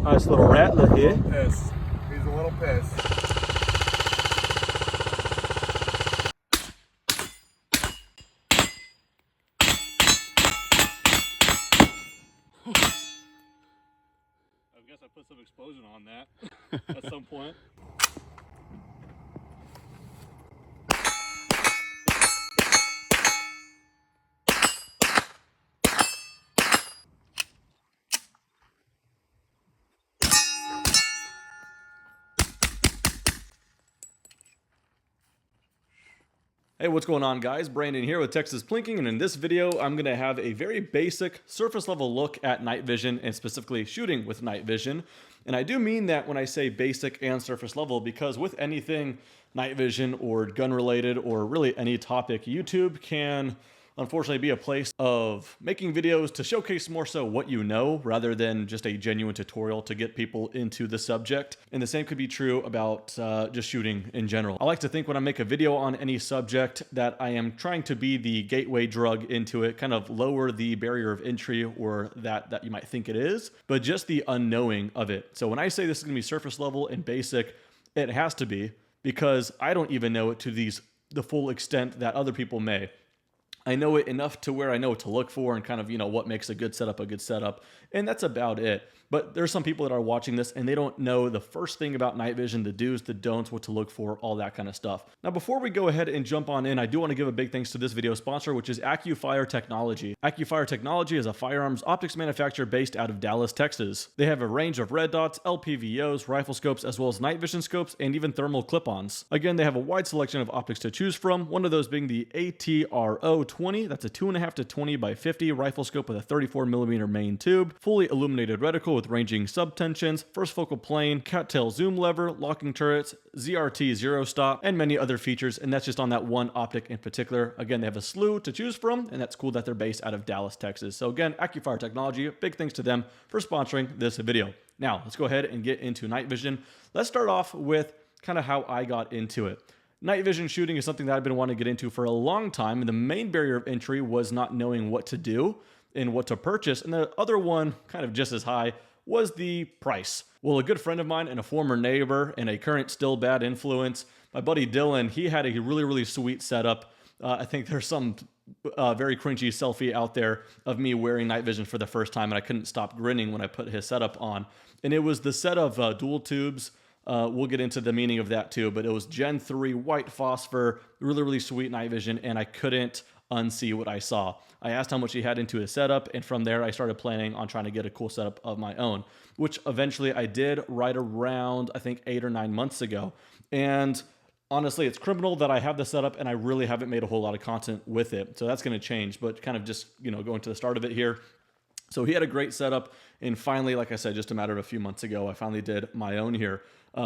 Nice little rattler here. Pissed. He's a little pissed. I guess I put some explosion on that at some point. Hey, what's going on, guys? Brandon here with Texas Plinking, and in this video, I'm going to have a very basic surface level look at night vision and specifically shooting with night vision. And I do mean that when I say basic and surface level, because with anything night vision or gun related or really any topic, YouTube can unfortunately be a place of making videos to showcase more so what you know rather than just a genuine tutorial to get people into the subject. And the same could be true about just shooting in general. I like to think when I make a video on any subject that I am trying to be the gateway drug into it, kind of lower the barrier of entry or that you might think it is, but just the unknowing of it. So when I say this is going to be surface level and basic, it has to be, because I don't even know it to the full extent that other people may. I know it enough to where I know what to look for and kind of, what makes a good setup, and that's about it. But there's some people that are watching this and they don't know the first thing about night vision, the do's, the don'ts, what to look for, all that kind of stuff. Now, before we go ahead and jump on in, I do want to give a big thanks to this video sponsor, which is AccuFire Technology. AccuFire Technology is a firearms optics manufacturer based out of Dallas, Texas. They have a range of red dots, LPVOs, rifle scopes, as well as night vision scopes, and even thermal clip-ons. Again, they have a wide selection of optics to choose from, one of those being the ATRO 20. That's a 2.5 to 20 by 50 rifle scope with a 34mm main tube, fully illuminated reticle with ranging subtensions, first focal plane, cattail zoom lever, locking turrets, ZRT zero stop, and many other features, and that's just on that one optic in particular. Again, they have a slew to choose from, and that's cool that they're based out of Dallas, Texas. So again, AccuFire Technology, big thanks to them for sponsoring this video. Now, let's go ahead and get into night vision. Let's start off with kind of how I got into it. Night vision shooting is something that I've been wanting to get into for a long time, and the main barrier of entry was not knowing what to do and what to purchase, and the other one, kind of just as high, was the price. Well, a good friend of mine and a former neighbor and a current still bad influence, my buddy Dylan, he had a really sweet setup. I think there's some very cringy selfie out there of me wearing night vision for the first time, and I couldn't stop grinning when I put his setup on. And it was the set of dual tubes. We'll get into the meaning of that too, but it was Gen 3 white phosphor, really sweet night vision, and I couldn't unsee what I saw. I asked how much he had into his setup, and from there I started planning on trying to get a cool setup of my own, which eventually I did right around, I think, 8 or 9 months ago. And honestly, it's criminal that I have the setup and I really haven't made a whole lot of content with it. So that's going to change, but kind of just, going to the start of it here. So he had a great setup, and finally, like I said, just a matter of a few months ago, I finally did my own here.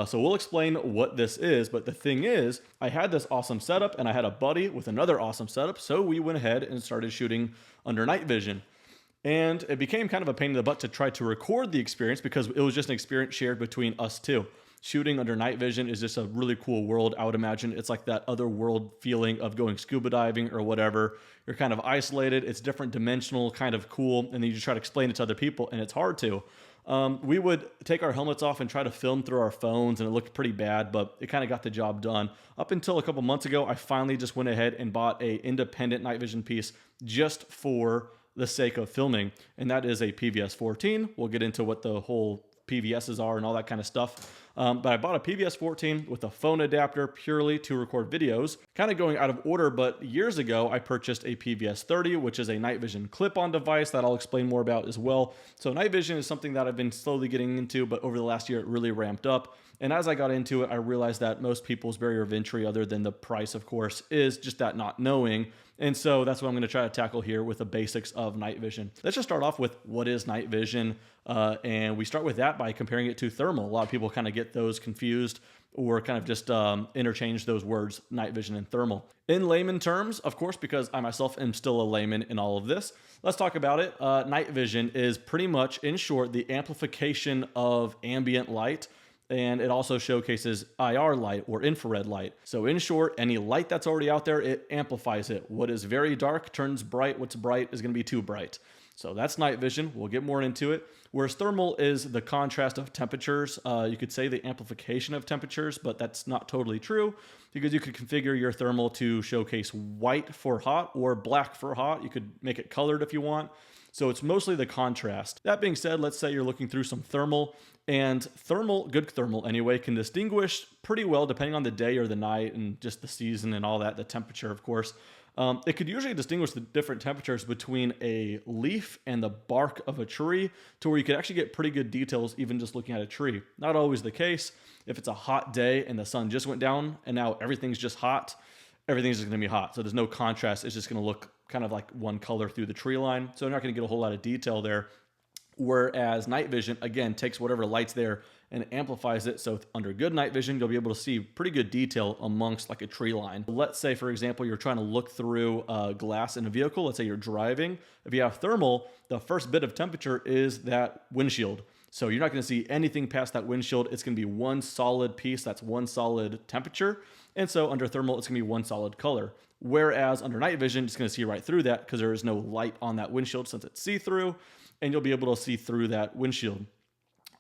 So we'll explain what this is, but the thing is, I had this awesome setup, and I had a buddy with another awesome setup, so we went ahead and started shooting under night vision. And it became kind of a pain in the butt to try to record the experience because it was just an experience shared between us two. Shooting under night vision is just a really cool world. I would imagine it's like that other world feeling of going scuba diving or whatever. You're kind of isolated. It's different dimensional, kind of cool. And then you just try to explain it to other people, and it's hard to. We would take our helmets off and try to film through our phones, and it looked pretty bad, but it kind of got the job done. Up until a couple months ago, I finally just went ahead and bought an independent night vision piece just for the sake of filming, and that is a PVS 14. We'll get into what the whole PVSs are and all that kind of stuff. But I bought a PVS 14 with a phone adapter purely to record videos. Kind of going out of order, but years ago I purchased a PVS 30, which is a night vision clip-on device that I'll explain more about as well. So night vision is something that I've been slowly getting into, but over the last year it really ramped up. And as I got into it, I realized that most people's barrier of entry, other than the price, of course, is just that not knowing. And so that's what I'm going to try to tackle here with the basics of night vision. Let's just start off with what is night vision. And we start with that by comparing it to thermal. A lot of people kind of get those confused or kind of just interchange those words, night vision and thermal. In layman terms, of course, because I myself am still a layman in all of this, let's talk about it. Night vision is pretty much, in short, the amplification of ambient light, and it also showcases IR light or infrared light. So in short, any light that's already out there, it amplifies it. What is very dark turns bright. What's bright is going to be too bright. So that's night vision. We'll get more into it. whereas thermal is the contrast of temperatures. You could say the amplification of temperatures, but that's not totally true because you could configure your thermal to showcase white for hot or black for hot. You could make it colored if you want. So it's mostly the contrast. That being said, let's say you're looking through some thermal, and thermal, good thermal anyway, can distinguish pretty well depending on the day or the night and just the season and all that, the temperature, of course. It could usually distinguish the different temperatures between a leaf and the bark of a tree to where you could actually get pretty good details even just looking at a tree. Not always the case. If it's a hot day and the sun just went down and now everything's just hot, everything's just going to be hot. So there's no contrast. It's just going to look kind of like one color through the tree line. So you're not going to get a whole lot of detail there. Whereas night vision, again, takes whatever light's there and amplifies it. So under good night vision, you'll be able to see pretty good detail amongst like a tree line. Let's say, for example, you're trying to look through glass in a vehicle. Let's say you're driving. If you have thermal, the first bit of temperature is that windshield. So you're not going to see anything past that windshield. It's going to be one solid piece. That's one solid temperature. And so under thermal, it's going to be one solid color. Whereas under night vision, it's going to see right through that because there is no light on that windshield since it's see-through, and you'll be able to see through that windshield.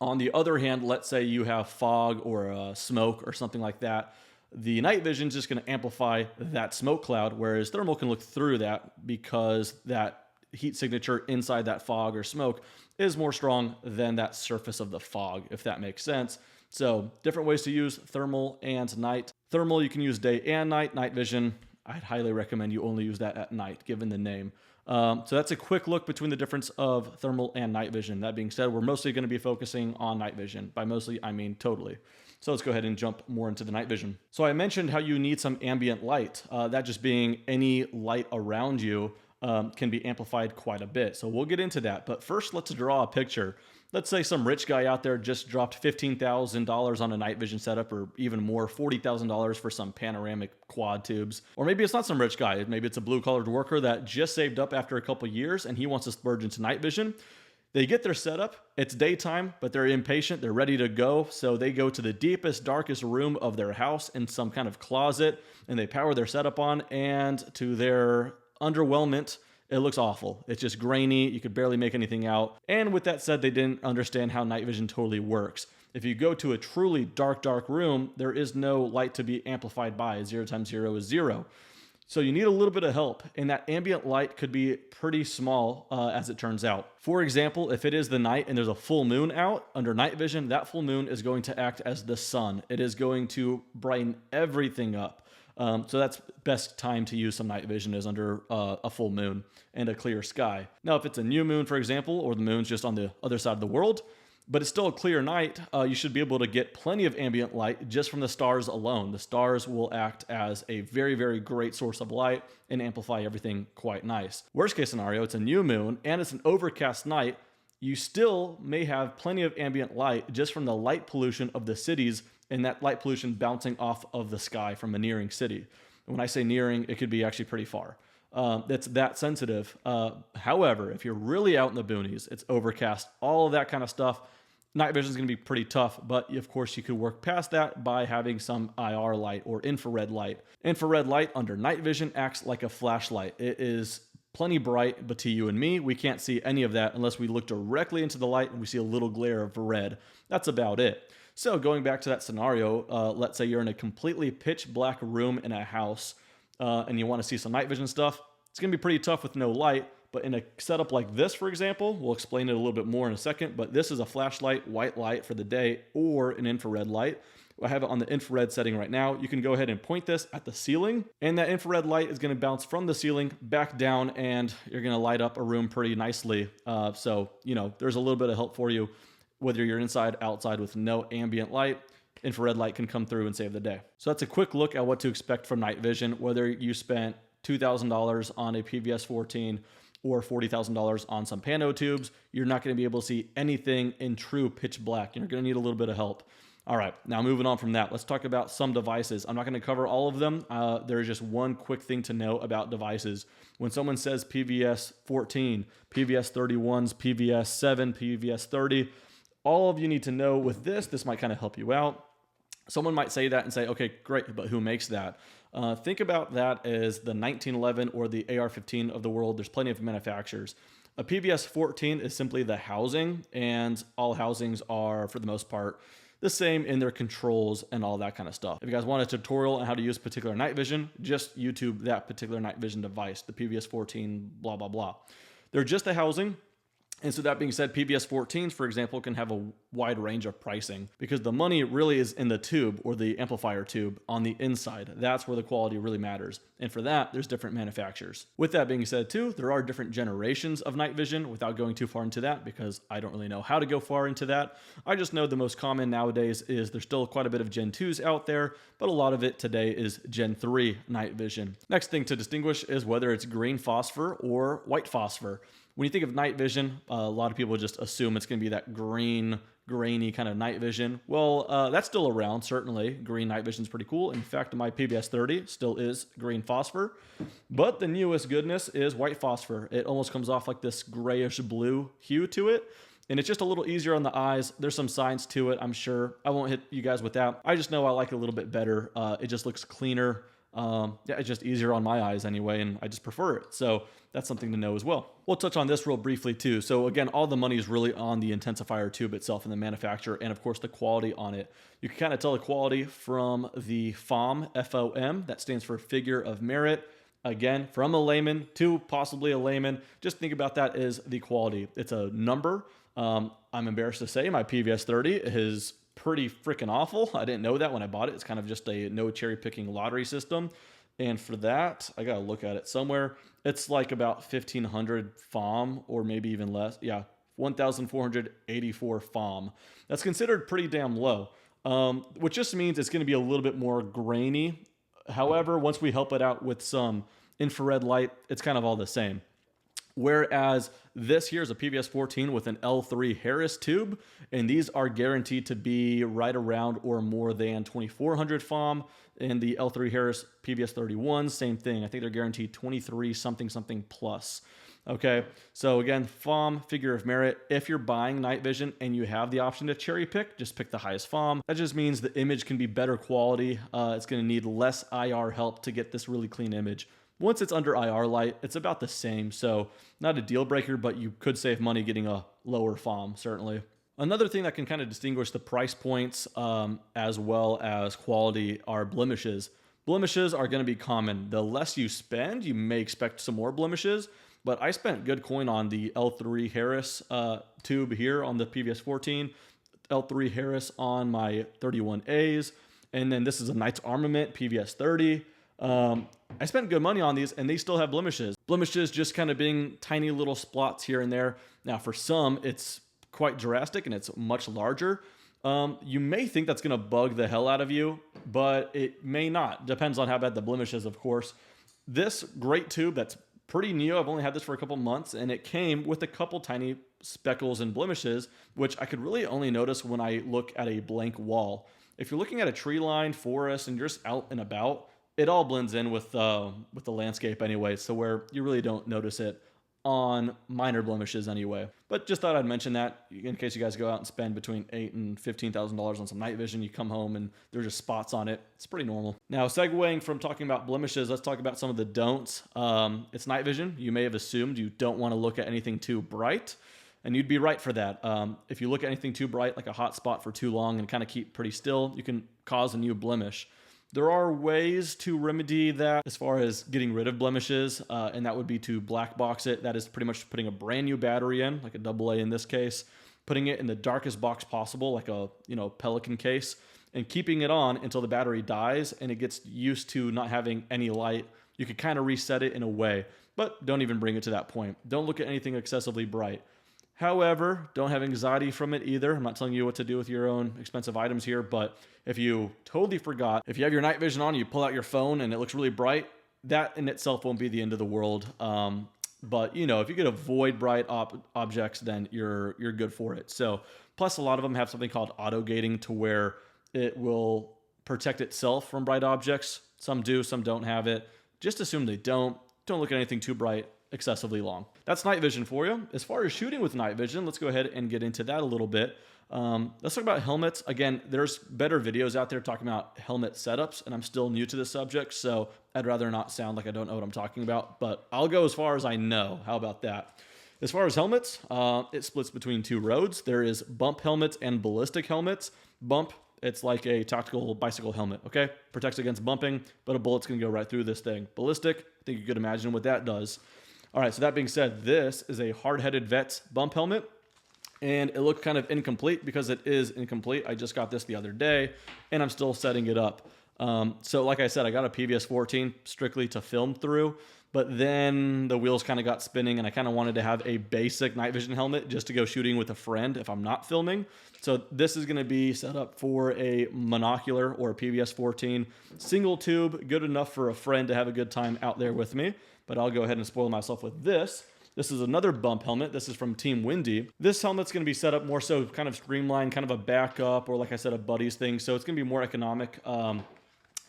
On the other hand, let's say you have fog or smoke or something like that. The night vision is just going to amplify that smoke cloud, whereas thermal can look through that because that heat signature inside that fog or smoke is more strong than that surface of the fog, if that makes sense. So different ways to use thermal and night. Thermal you can use day and night. Night vision, I'd highly recommend you only use that at night, given the name. So that's a quick look between the difference of thermal and night vision. That being said, we're mostly going to be focusing on night vision. By mostly, I mean totally. So let's go ahead and jump more into the night vision. So I mentioned how you need some ambient light. That just being any light around you can be amplified quite a bit. So we'll get into that. But first, let's draw a picture. Let's say some rich guy out there just dropped $15,000 on a night vision setup, or even more, $40,000 for some panoramic quad tubes. Or maybe it's not some rich guy. Maybe it's a blue-collared worker that just saved up after a couple years and he wants to splurge into night vision. They get their setup. It's daytime, but they're impatient. They're ready to go. So they go to the deepest, darkest room of their house in some kind of closet, and they power their setup on, and to their underwhelmment, it looks awful. It's just grainy. You could barely make anything out. And with that said, they didn't understand how night vision totally works. If you go to a truly dark, dark room, there is no light to be amplified by. 0 times 0 is 0. So you need a little bit of help, and that ambient light could be pretty small as it turns out. For example, if it is the night and there's a full moon out, under night vision, that full moon is going to act as the sun. It is going to brighten everything up. So that's best time to use some night vision is under a full moon and a clear sky. Now, if it's a new moon, for example, or the moon's just on the other side of the world, but it's still a clear night, you should be able to get plenty of ambient light just from the stars alone. The stars will act as a very, very great source of light and amplify everything quite nice. Worst case scenario, it's a new moon and it's an overcast night. You still may have plenty of ambient light just from the light pollution of the cities and that light pollution bouncing off of the sky from a nearing city. And when I say nearing, it could be actually pretty far. It's that sensitive. However, if you're really out in the boonies, it's overcast, all of that kind of stuff, night vision is going to be pretty tough, but of course you could work past that by having some IR light or infrared light. Infrared light under night vision acts like a flashlight. It is plenty bright, but to you and me, we can't see any of that unless we look directly into the light and we see a little glare of red. That's about it. So going back to that scenario, let's say you're in a completely pitch black room in a house and you want to see some night vision stuff. It's going to be pretty tough with no light, but in a setup like this, for example, we'll explain it a little bit more in a second, but this is a flashlight, white light for the day, or an infrared light. I have it on the infrared setting right now. You can go ahead and point this at the ceiling, and that infrared light is going to bounce from the ceiling back down, and you're going to light up a room pretty nicely. So, there's a little bit of help for you. Whether you're inside, outside with no ambient light, infrared light can come through and save the day. So that's a quick look at what to expect from night vision, whether you spent $2,000 on a PVS 14 or $40,000 on some pano tubes. You're not going to be able to see anything in true pitch black. You're going to need a little bit of help. All right, now moving on from that, let's talk about some devices. I'm not going to cover all of them. There's just one quick thing to know about devices. When someone says PVS 14, PVS 31s, PVS 7, PVS 30, all of you need to know with this might kind of help you out. Someone might say that and say, okay, great, but who makes that? Think about that as the 1911 or the AR-15 of the world. There's plenty of manufacturers. A PVS 14 is simply the housing, and all housings are, for the most part, the same in their controls and all that kind of stuff. If you guys want a tutorial on how to use particular night vision, just YouTube that particular night vision device, the PVS 14, blah, blah, blah. They're just a housing. And so that being said, PVS 14s, for example, can have a wide range of pricing because the money really is in the tube or the amplifier tube on the inside. That's where the quality really matters. And for that, there's different manufacturers. With that being said too, there are different generations of night vision without going too far into that because I don't really know how to go far into that. I just know the most common nowadays is there's still quite a bit of Gen 2s out there, but a lot of it today is Gen 3 night vision. Next thing to distinguish is whether it's green phosphor or white phosphor. When you think of night vision, a lot of people just assume it's going to be that green, grainy kind of night vision. Well, that's still around, certainly. Green night vision is pretty cool. In fact, my PVS 30 still is green phosphor. But the newest goodness is white phosphor. It almost comes off like this grayish blue hue to it. And it's just a little easier on the eyes. There's some science to it, I'm sure. I won't hit you guys with that. I just know I like it a little bit better. It just looks cleaner. Yeah, it's just easier on my eyes anyway, and I just prefer it. So that's something to know as well. We'll touch on this real briefly too. So again, all the money is really on the intensifier tube itself and the manufacturer, and of course the quality on it. You can kind of tell the quality from the FOM, F-O-M, that stands for figure of merit. Again, from a layman to possibly a layman, just think about that as the quality. It's a number. I'm embarrassed to say my PVS 30 is pretty freaking awful. I didn't know that when I bought it. It's kind of just a no cherry picking lottery system. And for that, I got to look at it somewhere. It's like about 1,500 FOM or maybe even less. Yeah, 1,484 FOM. That's considered pretty damn low, which just means it's going to be a little bit more grainy. However, once we help it out with some infrared light, it's kind of all the same. Whereas this here is a PVS 14 with an L3 Harris tube, and these are guaranteed to be right around or more than 2,400 FOM. And the L3 Harris PVS 31, same thing. I think they're guaranteed 23 something something plus. Okay, so again, FOM, figure of merit. If you're buying night vision and you have the option to cherry pick, just pick the highest FOM. That just means the image can be better quality. It's going to need less IR help to get this really clean image. Once it's under IR light, it's about the same. So not a deal breaker, but you could save money getting a lower FOM, certainly. Another thing that can kind of distinguish the price points as well as quality are blemishes. Blemishes are going to be common. The less you spend, you may expect some more blemishes, but I spent good coin on the L3 Harris tube here on the PVS 14, L3 Harris on my 31As, and then this is a Knights Armament PVS 30. I spent good money on these and they still have blemishes. Blemishes just kind of being tiny little spots here and there. Now for some, it's quite drastic and it's much larger. You may think that's going to bug the hell out of you, but it may not. Depends on how bad the blemish is, of course. This great tube that's pretty new, I've only had this for a couple months, and it came with a couple tiny speckles and blemishes, which I could really only notice when I look at a blank wall. If you're looking at a tree line, forest, and you're just out and about, it all blends in with the landscape anyway, so where you really don't notice it on minor blemishes anyway. But just thought I'd mention that in case you guys go out and spend between $8,000 and $15,000 on some night vision, you come home and there's just spots on it. It's pretty normal. Now, segueing from talking about blemishes, let's talk about some of the don'ts. It's night vision. You may have assumed you don't want to look at anything too bright, and you'd be right for that. If you look at anything too bright, like a hot spot for too long and kind of keep pretty still, you can cause a new blemish. There are ways to remedy that as far as getting rid of blemishes, and that would be to black box it. That is pretty much putting a brand new battery in, like a AA in this case, putting it in the darkest box possible, like a Pelican case, and keeping it on until the battery dies and it gets used to not having any light. You could kind of reset it in a way, but don't even bring it to that point. Don't look at anything excessively bright. However, don't have anxiety from it either. I'm not telling you what to do with your own expensive items here, but if you totally forgot, if you have your night vision on, you pull out your phone and it looks really bright, that in itself won't be the end of the world. But if you could avoid bright objects, then you're good for it. So, plus a lot of them have something called auto gating to where it will protect itself from bright objects. Some do, some don't have it. Just assume they don't. Don't look at anything too bright excessively long. That's night vision for you. As far as shooting with night vision, let's go ahead and get into that a little bit. Let's talk about helmets. Again, there's better videos out there talking about helmet setups, and I'm still new to this subject, so I'd rather not sound like I don't know what I'm talking about, but I'll go as far as I know. How about that? As far as helmets, it splits between two roads. There is bump helmets and ballistic helmets. Bump, it's like a tactical bicycle helmet, okay? Protects against bumping, but a bullet's gonna go right through this thing. Ballistic, I think you could imagine what that does. All right, so that being said, this is a hard-headed Vets bump helmet, and it looked kind of incomplete because it is incomplete. I just got this the other day, and I'm still setting it up. So like I said, I got a PVS 14 strictly to film through, but then the wheels kind of got spinning, and I kind of wanted to have a basic night vision helmet just to go shooting with a friend if I'm not filming. So this is going to be set up for a monocular or a PVS 14 single tube, good enough for a friend to have a good time out there with me. But I'll go ahead and spoil myself with this. This is another bump helmet. This is from Team Windy. This helmet's going to be set up more so kind of streamlined, kind of a backup, or like I said, a buddies thing. So it's going to be more economic.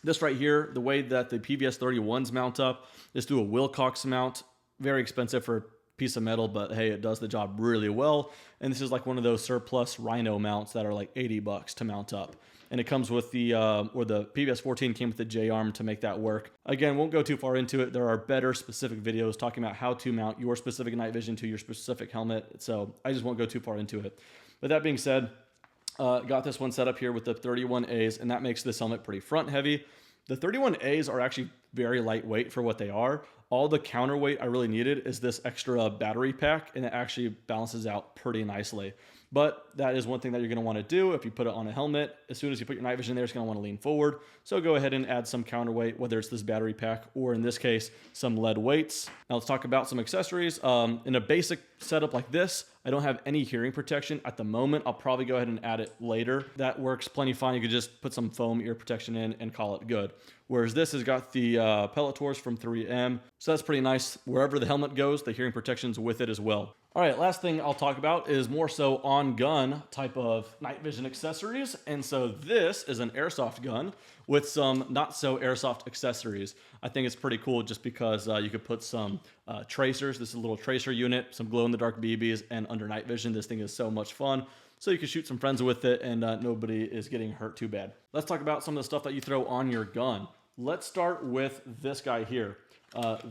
This right here, the way that the PVS 31s mount up is through a Wilcox mount. Very expensive for a piece of metal, but hey, it does the job really well. And this is like one of those surplus Rhino mounts that are like $80 to mount up. And it comes with the, or the PVS 14 came with the J-arm to make that work. Again, won't go too far into it. There are better specific videos talking about how to mount your specific night vision to your specific helmet. So I just won't go too far into it. But that being said, got this one set up here with the 31As, and that makes this helmet pretty front heavy. The 31As are actually very lightweight for what they are. All the counterweight I really needed is this extra battery pack, and it actually balances out pretty nicely. But that is one thing that you're going to want to do if you put it on a helmet. As soon as you put your night vision there, it's going to want to lean forward. So go ahead and add some counterweight, whether it's this battery pack or in this case, some lead weights. Now let's talk about some accessories. In a basic setup like this, I don't have any hearing protection at the moment. I'll probably go ahead and add it later. That works plenty fine. You could just put some foam ear protection in and call it good. Whereas this has got the pellet tors from 3M. So that's pretty nice. Wherever the helmet goes, the hearing protection's with it as well. All right, last thing I'll talk about is more so on-gun type of night vision accessories. And so this is an airsoft gun with some not-so-airsoft accessories. I think it's pretty cool just because you could put some tracers. This is a little tracer unit, some glow-in-the-dark BBs, and under night vision, this thing is so much fun. So you can shoot some friends with it, and nobody is getting hurt too bad. Let's talk about some of the stuff that you throw on your gun. Let's start with this guy here.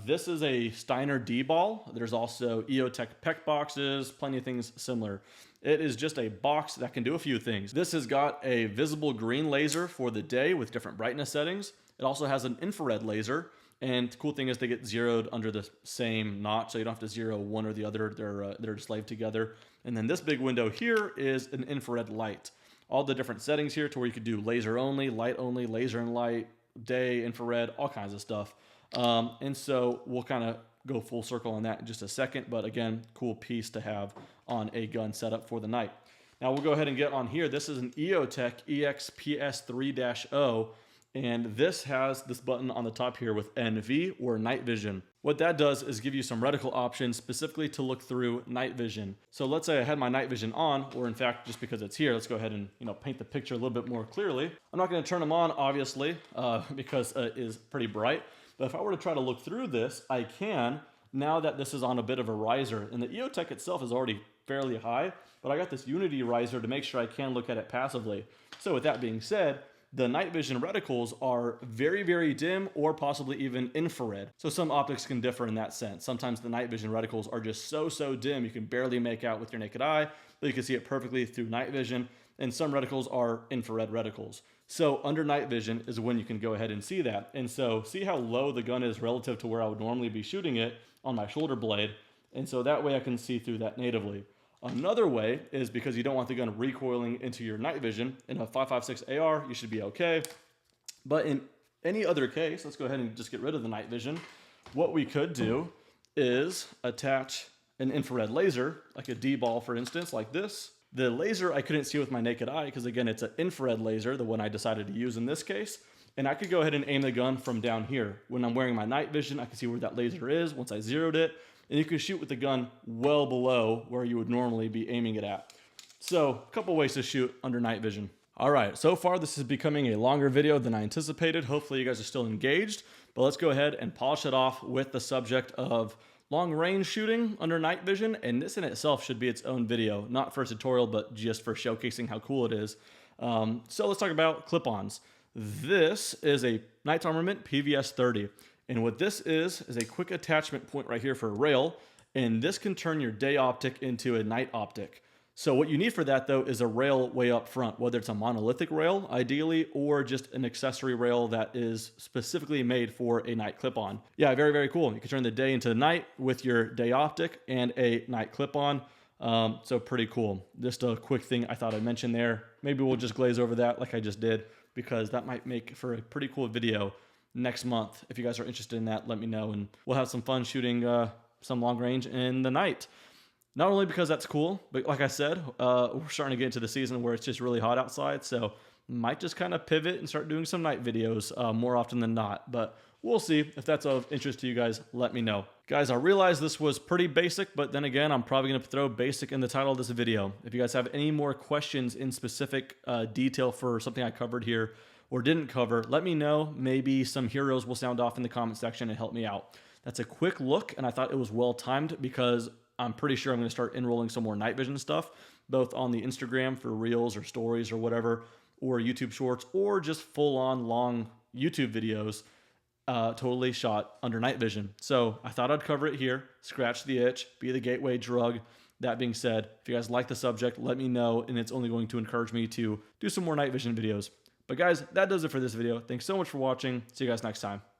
This is a Steiner D-ball. There's also EOTech PEC boxes, plenty of things similar. It is just a box that can do a few things. This has got a visible green laser for the day with different brightness settings. It also has an infrared laser. And the cool thing is they get zeroed under the same notch, so you don't have to zero one or the other. They're slaved together. And then this big window here is an infrared light. All the different settings here to where you could do laser only, laser and light, day, infrared, all kinds of stuff. And so we'll kind of go full circle on that in just a second. But again, cool piece to have on a gun setup for the night. Now we'll go ahead and get on here. This is an EOTech EXPS3-0. And this has this button on the top here with NV or night vision. What that does is give you some reticle options specifically to look through night vision. So let's say I had my night vision on, or in fact, just because it's here, let's go ahead and paint the picture a little bit more clearly. I'm not going to turn them on, obviously, because it is pretty bright. But if I were to try to look through this, I can, now that this is on a bit of a riser. And the EOTech itself is already fairly high, but I got this Unity riser to make sure I can look at it passively. So with that being said, the night vision reticles are very, very dim or possibly even infrared. So some optics can differ in that sense. Sometimes the night vision reticles are just so dim you can barely make out with your naked eye, but you can see it perfectly through night vision. And some reticles are infrared reticles. So under night vision is when you can go ahead and see that. And so see how low the gun is relative to where I would normally be shooting it on my shoulder blade. And so that way I can see through that natively. Another way is because you don't want the gun recoiling into your night vision. In a 5.56 AR, you should be okay. But in any other case, let's go ahead and just get rid of the night vision. What we could do is attach an infrared laser, like a D-ball, for instance, like this. The laser I couldn't see with my naked eye because, again, it's an infrared laser, the one I decided to use in this case. And I could go ahead and aim the gun from down here. When I'm wearing my night vision, I can see where that laser is once I zeroed it. And you can shoot with the gun well below where you would normally be aiming it at. So a couple ways to shoot under night vision. All right, so far this is becoming a longer video than I anticipated. Hopefully you guys are still engaged, but let's go ahead and polish it off with the subject of long range shooting under night vision. And this in itself should be its own video, not for a tutorial, but just for showcasing how cool it is. So let's talk about clip-ons. This is a Knights Armament PVS 30. And what this is a quick attachment point right here for a rail. And this can turn your day optic into a night optic. So what you need for that though is a rail way up front, whether it's a monolithic rail ideally, or just an accessory rail that is specifically made for a night clip-on. Yeah, very, very cool. You can turn the day into the night with your day optic and a night clip-on. So pretty cool. Just a quick thing I thought I'd mention there. Maybe we'll just glaze over that like I just did, because that might make for a pretty cool video next month. If you guys are interested in that, let me know, and we'll have some fun shooting some long range in the night. Not only because that's cool, but like I said, we're starting to get into the season where it's just really hot outside, so might just kind of pivot and start doing some night videos more often than not. But we'll see. If that's of interest to you guys, let me know. Guys, I realize this was pretty basic, but then again, I'm probably going to throw basic in the title of this video. If you guys have any more questions in specific detail for something I covered here or didn't cover, let me know. Maybe some heroes will sound off in the comment section and help me out. That's a quick look, and I thought it was well timed because I'm pretty sure I'm going to start enrolling some more night vision stuff, both on the Instagram for reels or stories or whatever, or YouTube shorts, or just full-on long YouTube videos totally shot under night vision. So I thought I'd cover it here, scratch the itch, be the gateway drug. That being said, if you guys like the subject, let me know, and it's only going to encourage me to do some more night vision videos. But guys, that does it for this video. Thanks so much for watching. See you guys next time.